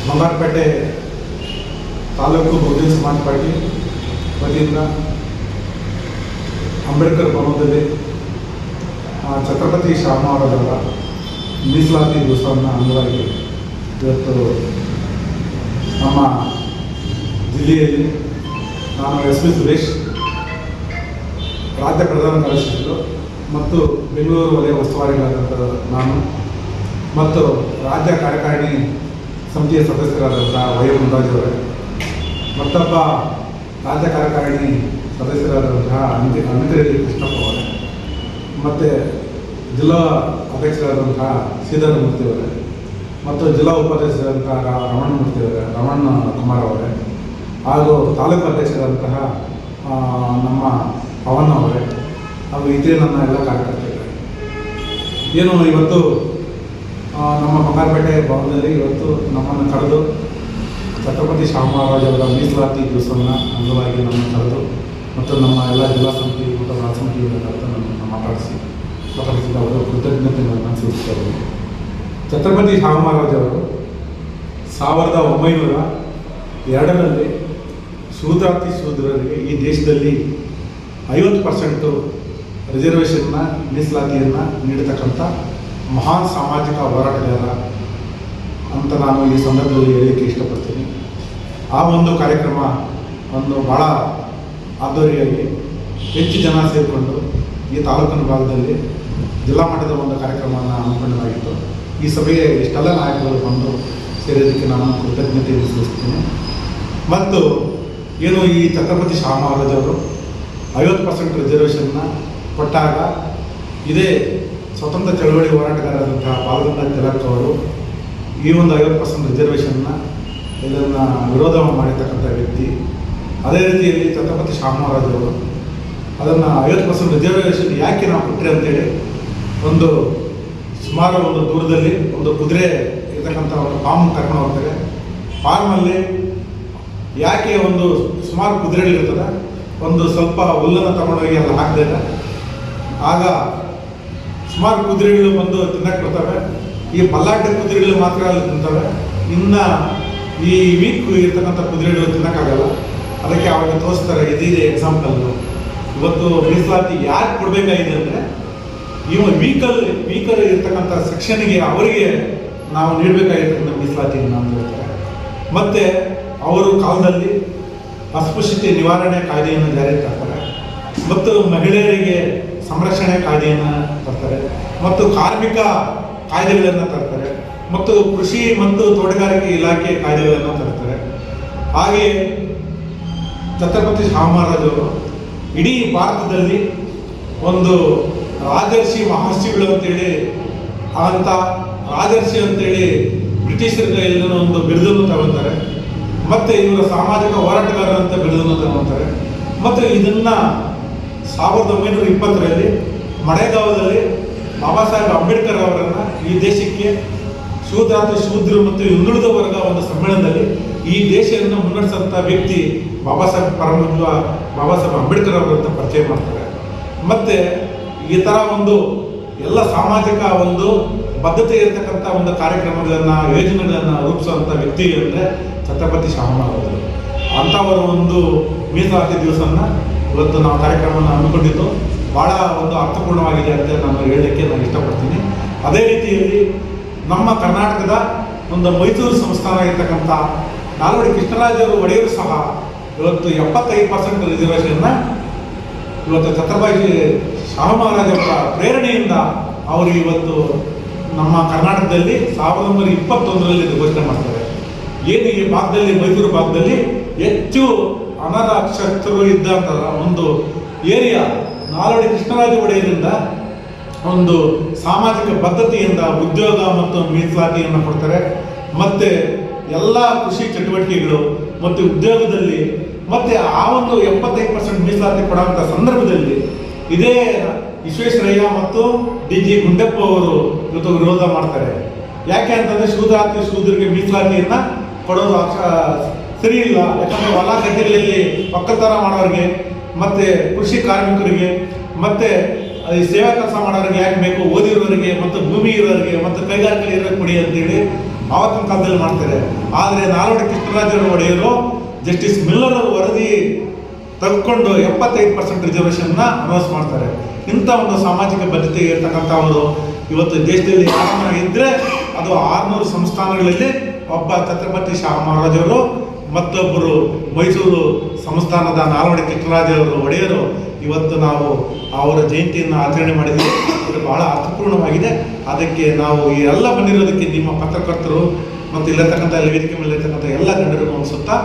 ಬಂಗಾರಪೇಟೆ ತಾಲೂಕು ಬಹುಜನ ಸಮಾಜ ಪಾರ್ಟಿ ವತಿಯಿಂದ ಅಂಬೇಡ್ಕರ್ ಭವನದಲ್ಲಿ ಛತ್ರಪತಿ ಶಾಮರಾಜರ ಮೀಸಲಾತಿ ದಿವಸವನ್ನು ಅಂಗವಾಗಿ ಇವತ್ತು ನಮ್ಮ ಜಿಲ್ಲೆಯಲ್ಲಿ ನಾನು ಎಸ್ ವಿ ಸುರೇಶ್, ರಾಜ್ಯ ಪ್ರಧಾನ ಕಾರ್ಯದರ್ಶಿಗಳು ಮತ್ತು ಬೆಂಗಳೂರು ವಲಯ ಉಸ್ತುವಾರಿಗಳಾದಂಥ ನಾನು ಮತ್ತು ರಾಜ್ಯ ಕಾರ್ಯಕಾರಿಣಿ ಸಮಿತಿಯ ಸದಸ್ಯರಾದಂಥ ವೈ ಮುನ್ರಾಜ್ ಅವರೇ, ಮತ್ತೊಬ್ಬ ರಾಜ್ಯ ಕಾರ್ಯಕಾರಿಣಿ ಸದಸ್ಯರಾದಂತಹ ಅಮಿತಿರೆಡ್ಡಿ ಕೃಷ್ಣಪ್ಪ ಅವರೇ, ಮತ್ತು ಜಿಲ್ಲಾ ಅಧ್ಯಕ್ಷರಾದಂತಹ ಶ್ರೀಧರ ಮೂರ್ತಿ ಅವರೇ, ಮತ್ತು ಜಿಲ್ಲಾ ಉಪಾಧ್ಯಕ್ಷರಾದಂತಹ ರಮಣ ಕುಮಾರ್ ಅವರೇ, ಹಾಗೂ ತಾಲೂಕು ಅಧ್ಯಕ್ಷರಾದಂತಹ ನಮ್ಮ ಪವನ್ ಅವರೇ, ಹಾಗೂ ಇದೇ ನನ್ನ ಎಲ್ಲ ಕಾರ್ಯಕರ್ತರು. ಏನು ಇವತ್ತು ನಮ್ಮ ಬಂಗಾರಪೇಟೆ ಭವನದಲ್ಲಿ ಇವತ್ತು ನಮ್ಮನ್ನು ಕರೆದು ಛತ್ರಪತಿ ಶಾಮರಾಜ್ ಅವರ ಮೀಸಲಾತಿ ದಿವಸವನ್ನು ಅಂಗವಾಗಿ ನಮ್ಮನ್ನು ಕರೆದು ಮತ್ತು ನಮ್ಮ ಎಲ್ಲ ಜಿಲ್ಲಾ ಸಮಿತಿ ಮತ್ತು ರಾಜ್ಯ ಸಮಿತಿಯಿಂದ ಕರೆದು ನಮ್ಮನ್ನು ಮಾತಾಡಿಸಿದ ಅವರು ಕೃತಜ್ಞತೆಗಳನ್ನು ಸೂಚಿಸಿದರು. ಛತ್ರಪತಿ ಶಾಮರಾಜ್ ಅವರು 1902ರಲ್ಲಿ ಶೂದ್ರಾತಿ ಶೂದ್ರರಿಗೆ ಈ ದೇಶದಲ್ಲಿ 50% ರಿಸರ್ವೇಷನ್ನ ಮೀಸಲಾತಿಯನ್ನು ನೀಡತಕ್ಕಂಥ ಮಹಾನ್ ಸಾಮಾಜಿಕ ಹೋರಾಟಗಾರ ಅಂತ ನಾನು ಈ ಸಂದರ್ಭದಲ್ಲಿ ಹೇಳಲಿಕ್ಕೆ ಇಷ್ಟಪಡ್ತೀನಿ. ಆ ಒಂದು ಕಾರ್ಯಕ್ರಮ ಭಾಳ ಅದ್ದೂರಿಯಾಗಿ ಹೆಚ್ಚು ಜನ ಸೇರಿಕೊಂಡು ಈ ತಾಲೂಕಿನ ಭಾಗದಲ್ಲಿ ಜಿಲ್ಲಾ ಮಟ್ಟದ ಒಂದು ಕಾರ್ಯಕ್ರಮವನ್ನು ಹಮ್ಮಿಕೊಳ್ಳಲಾಗಿತ್ತು. ಈ ಸಭೆಗೆ ಇಷ್ಟೆಲ್ಲ ನಾಯಕರು ಬಂದು ಸೇರೋದಕ್ಕೆ ನಾನು ಕೃತಜ್ಞತೆಯನ್ನು ಸಲ್ಲಿಸ್ತೀನಿ. ಮತ್ತು ಏನು ಈ ಛತ್ರಪತಿ ಶಾಮರಾಜ್ ಅವರು 50% ರಿಸರ್ವೇಷನ್ನ ಕೊಟ್ಟಾಗ ಇದೇ ಸ್ವತಂತ್ರ ಚಳವಳಿ ಹೋರಾಟಗಾರರಾದಂತಹ ಬಾಲಗಂಗಾಧರ ತಿಲಕ್ ಅವರು ಈ ಒಂದು 50% ರಿಸರ್ವೇಷನ್ನ ಇದನ್ನು ವಿರೋಧ ಮಾಡಿರ್ತಕ್ಕಂಥ ವ್ಯಕ್ತಿ. ಅದೇ ರೀತಿಯಲ್ಲಿ ಛತ್ರಪತಿ ಶಾಮರಾಜ್ ಅವರು ಅದನ್ನು 50% ರಿಸರ್ವೇಷನ್ ಯಾಕೆ ನಾವು ಕೊಟ್ಟರೆ ಅಂತೇಳಿ ಸುಮಾರು ಒಂದು ದೂರದಲ್ಲಿ ಒಂದು ಕುದುರೆ ಇರ್ತಕ್ಕಂಥ ಒಂದು ಫಾರ್ಮ್ ಕರ್ಕೊಂಡು ಹೋಗ್ತಾರೆ. ಫಾರ್ಮಲ್ಲಿ ಯಾಕೆ ಸುಮಾರು ಕುದುರೆಗಳಿರ್ತದೆ, ಸ್ವಲ್ಪ ಹುಲ್ಲನ್ನು ತಗೊಂಡೋಗಿ ಅಲ್ಲಿ ಹಾಕ್ತಾರೆ. ಆಗ ಸುಮಾರು ಕುದುರೆಗಳು ಬಂದು ತಿನ್ನಕ್ಕೆ ಬರ್ತವೆ. ಈ ಬಲ್ಲಾಟ ಕುದುರೆಗಳು ಮಾತ್ರ ಅಲ್ಲಿ ತಿಂತವೆ. ಇನ್ನು ಈ ವೀಕ್ ಇರ್ತಕ್ಕಂಥ ಕುದುರೆಗಳು ತಿನ್ನೋಕ್ಕಾಗಲ್ಲ. ಅದಕ್ಕೆ ಅವಾಗ ತೋರಿಸ್ತಾರೆ. ಇದಿದೆ ಎಕ್ಸಾಂಪಲ್ಲು. ಇವತ್ತು ಮೀಸಲಾತಿ ಯಾಕೆ ಕೊಡಬೇಕಾಗಿದೆ ಅಂದರೆ ವೀಕರ್ ಇರ್ತಕ್ಕಂಥ ಸೆಕ್ಷನ್ಗೆ ಅವರಿಗೆ ನಾವು ನೀಡಬೇಕಾಗಿರ್ತಕ್ಕಂಥ ಮೀಸಲಾತಿಯನ್ನು ಅಂತ ಹೇಳ್ತಾರೆ. ಮತ್ತು ಅವರು ಕಾಲದಲ್ಲಿ ಅಸ್ಪೃಶ್ಯತೆ ನಿವಾರಣೆ ಕಾಯ್ದೆಯನ್ನು ಜಾರಿಗೆ ತರ್ತಾರೆ, ಮತ್ತು ಮಹಿಳೆಯರಿಗೆ ಸಂರಕ್ಷಣೆ ಕಾಯ್ದೆಯನ್ನು ತರ್ತಾರೆ, ಮತ್ತು ಕಾರ್ಮಿಕ ಕಾಯ್ದೆಗಳನ್ನು ತರ್ತಾರೆ, ಮತ್ತು ಕೃಷಿ ಮತ್ತು ತೋಟಗಾರಿಕೆ ಇಲಾಖೆ ಕಾಯ್ದೆಗಳನ್ನು ತರ್ತಾರೆ. ಹಾಗೆ ಛತ್ರಪತಿ ಶಾಮರಾಜ್ ಅವರು ಇಡೀ ಭಾರತದಲ್ಲಿ ರಾಜರ್ಷಿ ಮಹರ್ಷಿಗಳು ಅಂತೇಳಿ ಅಂತ ರಾಜರ್ಷಿ ಅಂತೇಳಿ ಬ್ರಿಟಿಷರಿಗೆ ಎಲ್ಲರೂ ಬಿರುದನ್ನು ತಗೊಳ್ತಾರೆ. ಮತ್ತು ಇವರ ಸಾಮಾಜಿಕ ಹೋರಾಟಗಾರರು ಅಂತ ಬಿರುದನ್ನು ತಗೊಳ್ತಾರೆ. ಮತ್ತು ಇದನ್ನು 1920ರಲ್ಲಿ ಮಳೆಗಾವದಲ್ಲಿ ಬಾಬಾ ಸಾಹೇಬ್ ಅಂಬೇಡ್ಕರ್ ಅವರನ್ನು ಈ ದೇಶಕ್ಕೆ ಶೂದ್ರರು ಮತ್ತು ಹಿಂದುಳಿದ ವರ್ಗ ಒಂದು ಸಮ್ಮೇಳನದಲ್ಲಿ ಈ ದೇಶವನ್ನು ಮುನ್ನಡೆಸಂಥ ವ್ಯಕ್ತಿ ಬಾಬಾ ಸಾಹೇಬ್ ಅಂಬೇಡ್ಕರ್ ಅವರಂತ ಪರಿಚಯ ಮಾಡ್ತಾರೆ. ಮತ್ತು ಈ ಥರ ಎಲ್ಲ ಸಾಮಾಜಿಕ ಬದ್ಧತೆ ಇರತಕ್ಕಂಥ ಕಾರ್ಯಕ್ರಮಗಳನ್ನು ಯೋಜನೆಗಳನ್ನು ರೂಪಿಸುವಂಥ ವ್ಯಕ್ತಿ ಅಂದರೆ ಛತ್ರಪತಿ ಶಾಮರಾಜರು. ಅಂಥವರ ಮೀಸಲಾತಿ ದಿವಸವನ್ನು ಇವತ್ತು ನಾವು ಕಾರ್ಯಕ್ರಮವನ್ನು ಹಮ್ಮಿಕೊಂಡಿದ್ದು ಭಾಳ ಅರ್ಥಪೂರ್ಣವಾಗಿದೆ ಅಂತ ನಾನು ಹೇಳಲಿಕ್ಕೆ ನಾನು ಇಷ್ಟಪಡ್ತೀನಿ. ಅದೇ ರೀತಿಯಲ್ಲಿ ನಮ್ಮ ಕರ್ನಾಟಕದ ಮೈಸೂರು ಸಂಸ್ಥಾನ ಇರ್ತಕ್ಕಂಥ ನಾಲ್ವಡಿ ಕೃಷ್ಣರಾಜರು ಒಡೆಯರು ಸಹ ಇವತ್ತು 75% ರಿಸರ್ವೇಷನ್ನ ಇವತ್ತು ಛತ್ರಪತಿ ಶಾಮರಾಜರ ಪ್ರೇರಣೆಯಿಂದ ಅವರು ಇವತ್ತು ನಮ್ಮ ಕರ್ನಾಟಕದಲ್ಲಿ 1921ರಲ್ಲಿ ಘೋಷಣೆ ಮಾಡ್ತಾರೆ. ಏನು ಈ ಭಾಗದಲ್ಲಿ ಮೈಸೂರು ಭಾಗದಲ್ಲಿ ಹೆಚ್ಚು ಅನಕ್ಷರಸ್ಥರು ಇದ್ದಂಥ ಏರಿಯಾ ನಾಲ್ವಡಿ ಕೃಷ್ಣರಾಜ ಒಡೆಯರಿಂದ ಸಾಮಾಜಿಕ ಬದ್ಧತೆಯಿಂದ ಉದ್ಯೋಗ ಮತ್ತು ಮೀಸಲಾತಿಯನ್ನು ಕೊಡ್ತಾರೆ. ಮತ್ತು ಎಲ್ಲ ಕೃಷಿ ಚಟುವಟಿಕೆಗಳು ಮತ್ತು ಉದ್ಯೋಗದಲ್ಲಿ ಮತ್ತು ಆ 75% ಮೀಸಲಾತಿ ಕೊಡುವಂಥ ಸಂದರ್ಭದಲ್ಲಿ ಇದೇ ವಿಶ್ವೇಶ್ವರಯ್ಯ ಮತ್ತು DG ಗುಂಡಪ್ಪ ಅವರು ಇವತ್ತು ವಿರೋಧ ಮಾಡ್ತಾರೆ. ಯಾಕೆ ಅಂತಂದರೆ ಶೂದ್ರರಿಗೆ ಮೀಸಲಾತಿಯನ್ನು ಕೊಡೋದು ಸರಿ ಇಲ್ಲ. ಯಾಕಂದರೆ ಹೊಲ ಗದ್ದೆಗಳಲ್ಲಿ ಒಕ್ಕಲ್ತನ ಮಾಡೋರಿಗೆ ಮತ್ತು ಕೃಷಿ ಕಾರ್ಮಿಕರಿಗೆ ಮತ್ತು ಸೇವಾ ಕೆಲಸ ಮಾಡೋರಿಗೆ ಯಾಕೆ ಬೇಕು, ಓದಿರೋರಿಗೆ ಮತ್ತು ಭೂಮಿ ಇರೋರಿಗೆ ಮತ್ತು ಕೈಗಾರಿಕೆ ಇರೋರಿಗೆ ಕೊಡಿ ಅಂತೇಳಿ ಆವತ್ತಿನ ಕಾಲದಲ್ಲಿ ಮಾಡ್ತಾರೆ. ಆದರೆ ನಾಲ್ವಡಿ ಕೃಷ್ಣರಾಜ ಒಡೆಯರು ಜಸ್ಟಿಸ್ ಮಿಲ್ಲರ್ ಅವರು ವರದಿ ತೆಗೆದುಕೊಂಡು 75% ರಿಸರ್ವೇಷನ್ನ ಅನೌನ್ಸ್ ಮಾಡ್ತಾರೆ. ಇಂಥ ಒಂದು ಸಾಮಾಜಿಕ ಬದ್ಧತೆ ಇರ್ತಕ್ಕಂಥವರು ಇವತ್ತು ದೇಶದಲ್ಲಿ ಯಾರನ್ನ ಇದ್ದರೆ ಅದು 600 ಸಂಸ್ಥಾನಗಳಲ್ಲಿ ಒಬ್ಬ ಛತ್ರಪತಿ ಶಾಮರಾಜ್ ಅವರು, ಮತ್ತೊಬ್ಬರು ಮೈಸೂರು ಸಂಸ್ಥಾನದ ನಾಲ್ವಡಿ ಕೃಷ್ಣರಾಜರು ಒಡೆಯರು. ಇವತ್ತು ನಾವು ಅವರ ಜಯಂತಿಯನ್ನು ಆಚರಣೆ ಮಾಡಿದ್ದೀವಿ. ಇದು ಬಹಳ ಅರ್ಥಪೂರ್ಣವಾಗಿದೆ. ಅದಕ್ಕೆ ನಾವು ಈ ಎಲ್ಲ ಬಂದಿರೋದಕ್ಕೆ ನಿಮ್ಮ ಪತ್ರಕರ್ತರು ಮತ್ತು ಇಲ್ಲಿರ್ತಕ್ಕಂಥ ವೇದಿಕೆ ಮೇಲೆ ಇರ್ತಕ್ಕಂಥ ಎಲ್ಲ ಗಣ್ಯರಿಗೂ ಅನಿಸುತ್ತಾ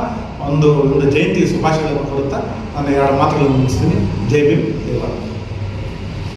ಒಂದು ಜಯಂತಿ ಶುಭಾಶಯಗಳನ್ನು ಕೊಡುತ್ತಾ ನಾನು 2 ಮಾತುಗಳನ್ನು ಮುಗಿಸ್ತೀನಿ. ಜೈ ಭೀಮ್, ಜೈ ಭಾರತ್.